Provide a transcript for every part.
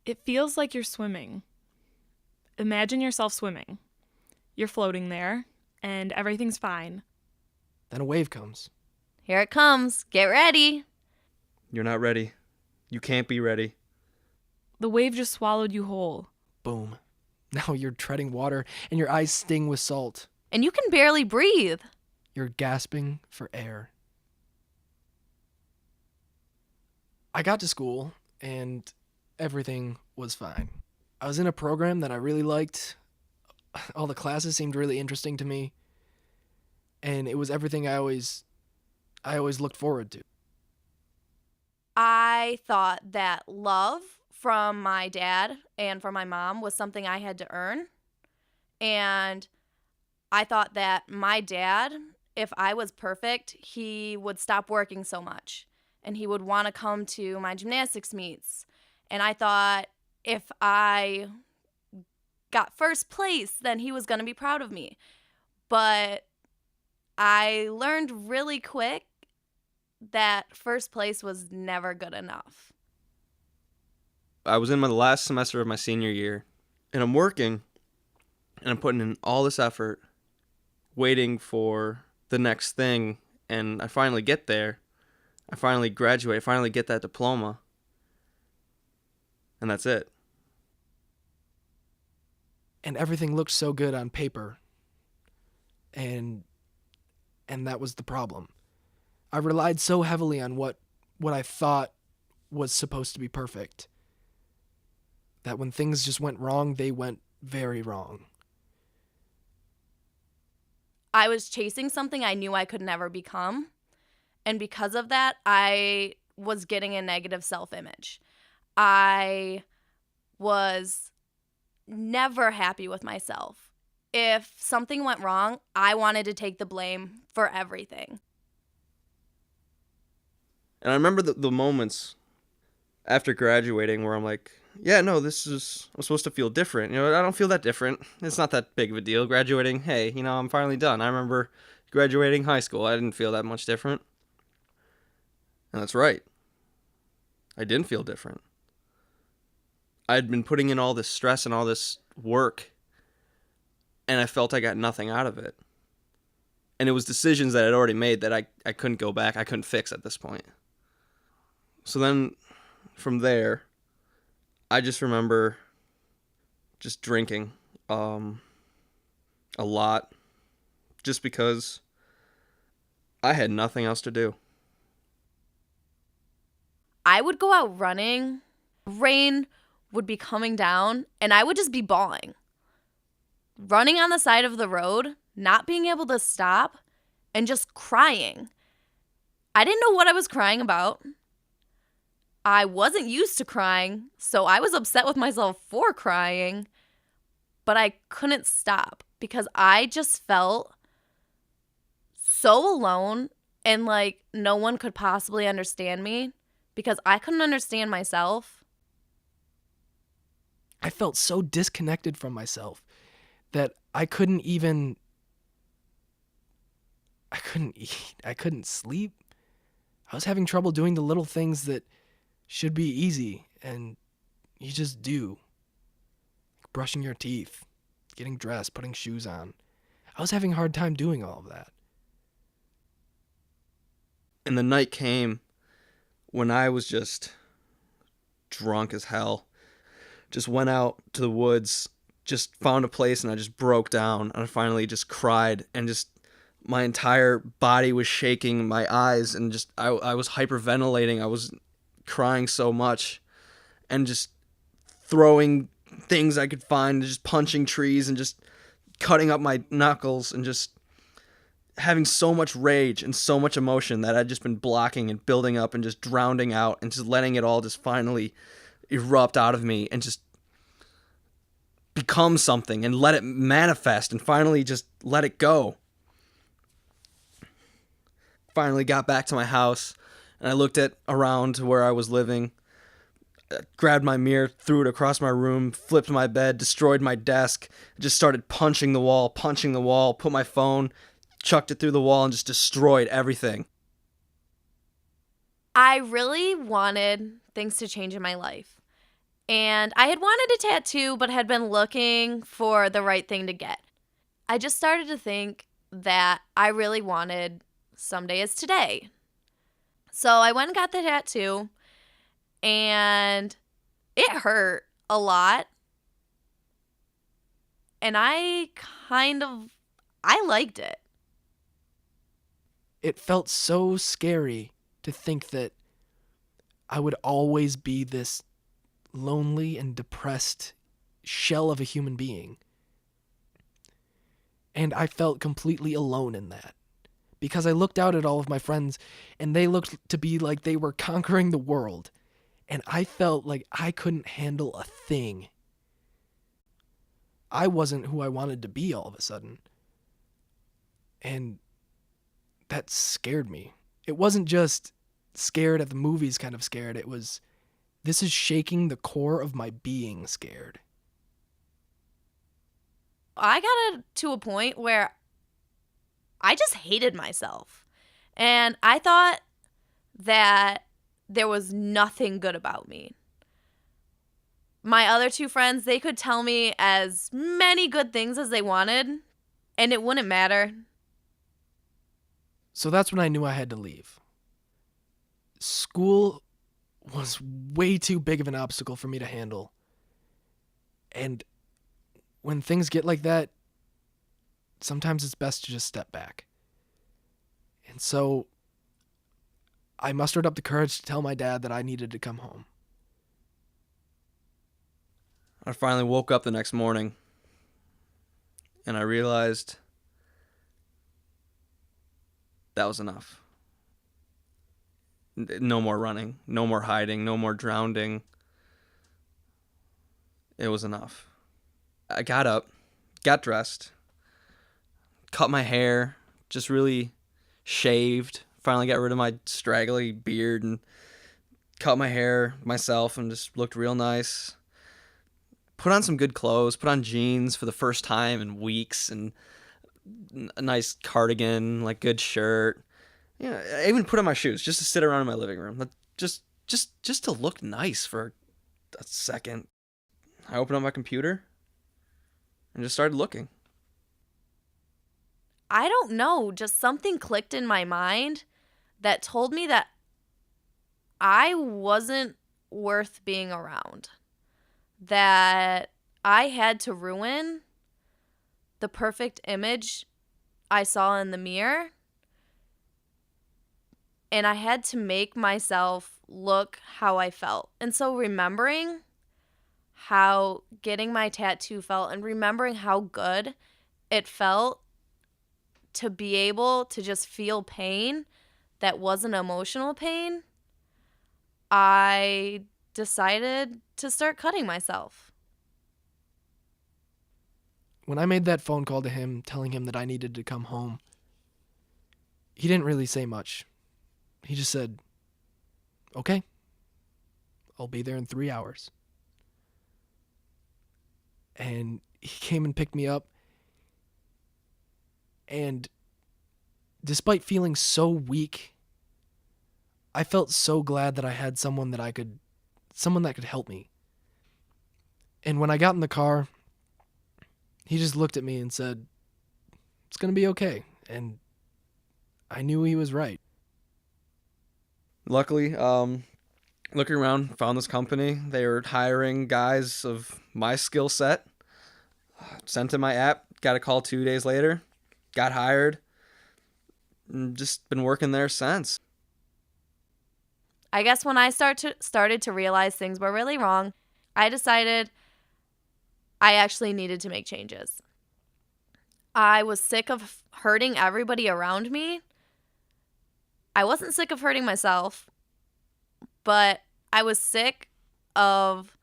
It feels like you're swimming. Imagine yourself swimming. You're floating there, and everything's fine. Then a wave comes. Here it comes. Get ready. You're not ready. You can't be ready. The wave just swallowed you whole. Boom. Now you're treading water and your eyes sting with salt. And you can barely breathe. You're gasping for air. I got to school and everything was fine. I was in a program that I really liked. All the classes seemed really interesting to me. And it was everything I always looked forward to. I thought that love from my dad and from my mom was something I had to earn. And I thought that my dad, if I was perfect, he would stop working so much. And he would want to come to my gymnastics meets. And I thought if I got first place, then he was going to be proud of me. But I learned really quick that first place was never good enough. I was in my last semester of my senior year, and I'm working, and I'm putting in all this effort, waiting for the next thing, and I finally get there. I finally graduate, I finally get that diploma, and that's it. And everything looked so good on paper. And that was the problem. I relied so heavily on what I thought was supposed to be perfect, that when things just went wrong, they went very wrong. I was chasing something I knew I could never become. And because of that, I was getting a negative self-image. I was never happy with myself. If something went wrong, I wanted to take the blame for everything. And I remember the moments after graduating where I'm like, yeah, no, I'm supposed to feel different. I don't feel that different. It's not that big of a deal. Graduating, hey, I'm finally done. I remember graduating high school. I didn't feel that much different. And that's right. I didn't feel different. I'd been putting in all this stress and all this work, and I felt I got nothing out of it. And it was decisions that I'd already made that I couldn't go back, I couldn't fix at this point. So then, from there, I just remember just drinking a lot, just because I had nothing else to do. I would go out running, rain would be coming down, and I would just be bawling. Running on the side of the road, not being able to stop, and just crying. I didn't know what I was crying about. I wasn't used to crying, so I was upset with myself for crying, but I couldn't stop because I just felt so alone and like no one could possibly understand me because I couldn't understand myself. I felt so disconnected from myself that I couldn't eat, I couldn't sleep. I was having trouble doing the little things that should be easy and you just do. Like brushing your teeth, getting dressed, putting shoes on. I was having a hard time doing all of that. And the night came when I was just drunk as hell. Just went out to the woods, just found a place, and I just broke down. And I finally just cried, and just my entire body was shaking, my eyes, and just I was hyperventilating. I was crying so much, and just throwing things I could find, just punching trees, and just cutting up my knuckles, and just having so much rage and so much emotion that I'd just been blocking and building up and just drowning out, and just letting it all just finally erupt out of me and just become something and let it manifest and finally just let it go. Finally got back to my house and I looked around to where I was living, grabbed my mirror, threw it across my room, flipped my bed, destroyed my desk, just started punching the wall, put my phone, chucked it through the wall, and just destroyed everything. I really wanted things to change in my life. And I had wanted a tattoo, but had been looking for the right thing to get. I just started to think that I really wanted Someday is Today. So I went and got the tattoo, and it hurt a lot. And I liked it. It felt so scary to think that I would always be this lonely and depressed shell of a human being. And I felt completely alone in that. Because I looked out at all of my friends, and they looked to be like they were conquering the world. And I felt like I couldn't handle a thing. I wasn't who I wanted to be all of a sudden. And that scared me. It wasn't just scared at the movies kind of scared. It was, this is shaking the core of my being scared. I got to a point where I just hated myself. And I thought that there was nothing good about me. My other two friends, they could tell me as many good things as they wanted, and it wouldn't matter. So that's when I knew I had to leave. School was way too big of an obstacle for me to handle. And when things get like that, sometimes it's best to just step back. And so I mustered up the courage to tell my dad that I needed to come home. I finally woke up the next morning, and I realized that was enough. No more running, no more hiding, no more drowning. It was enough. I got up, got dressed, cut my hair, just really shaved, finally got rid of my straggly beard and cut my hair myself and just looked real nice. Put on some good clothes, put on jeans for the first time in weeks, and a nice cardigan, like good shirt. Yeah, I even put on my shoes just to sit around in my living room, just to look nice for a second. I opened up my computer and just started looking. I don't know, just something clicked in my mind that told me that I wasn't worth being around. That I had to ruin the perfect image I saw in the mirror, and I had to make myself look how I felt. And so remembering how getting my tattoo felt and remembering how good it felt to be able to just feel pain that wasn't emotional pain, I decided to start cutting myself. When I made that phone call to him, telling him that I needed to come home, he didn't really say much. He just said, "Okay, I'll be there in 3 hours." And he came and picked me up. And despite feeling so weak, I felt so glad that I had someone that could help me. And when I got in the car, he just looked at me and said, "It's going to be okay." And I knew he was right. Luckily, looking around, found this company. They were hiring guys of my skill set. Sent in my app, got a call 2 days later, got hired, and just been working there since. I guess when I started to realize things were really wrong, I decided I actually needed to make changes. I was sick of hurting everybody around me. I wasn't sick of hurting myself, but I was sick of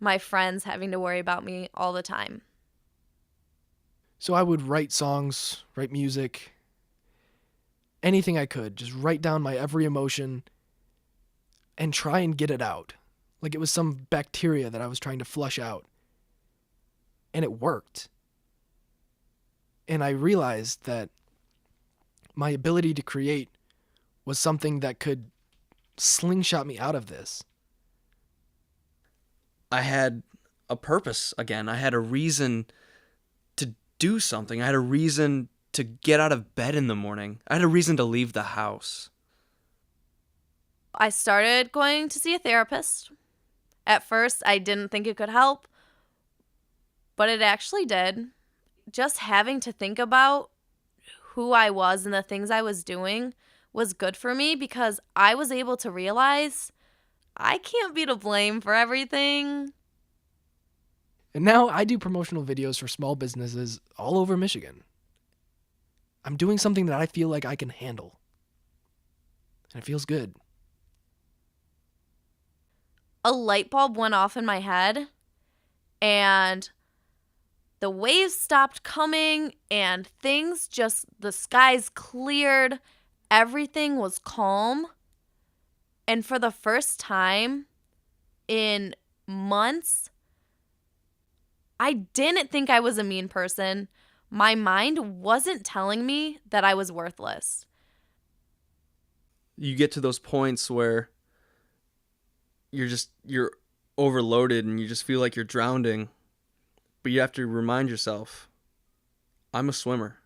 my friends having to worry about me all the time. So I would write songs, write music, anything I could, just write down my every emotion and try and get it out. Like it was some bacteria that I was trying to flush out. And it worked. And I realized that my ability to create was something that could slingshot me out of this. I had a purpose again. I had a reason to do something. I had a reason to get out of bed in the morning. I had a reason to leave the house. I started going to see a therapist. At first, I didn't think it could help, but it actually did. Just having to think about who I was and the things I was doing was good for me because I was able to realize I can't be to blame for everything. And now I do promotional videos for small businesses all over Michigan. I'm doing something that I feel like I can handle. And it feels good. A light bulb went off in my head, and the waves stopped coming, and the skies cleared. Everything was calm. And for the first time in months, I didn't think I was a mean person. My mind wasn't telling me that I was worthless. You get to those points where you're overloaded and you just feel like you're drowning, but you have to remind yourself, I'm a swimmer.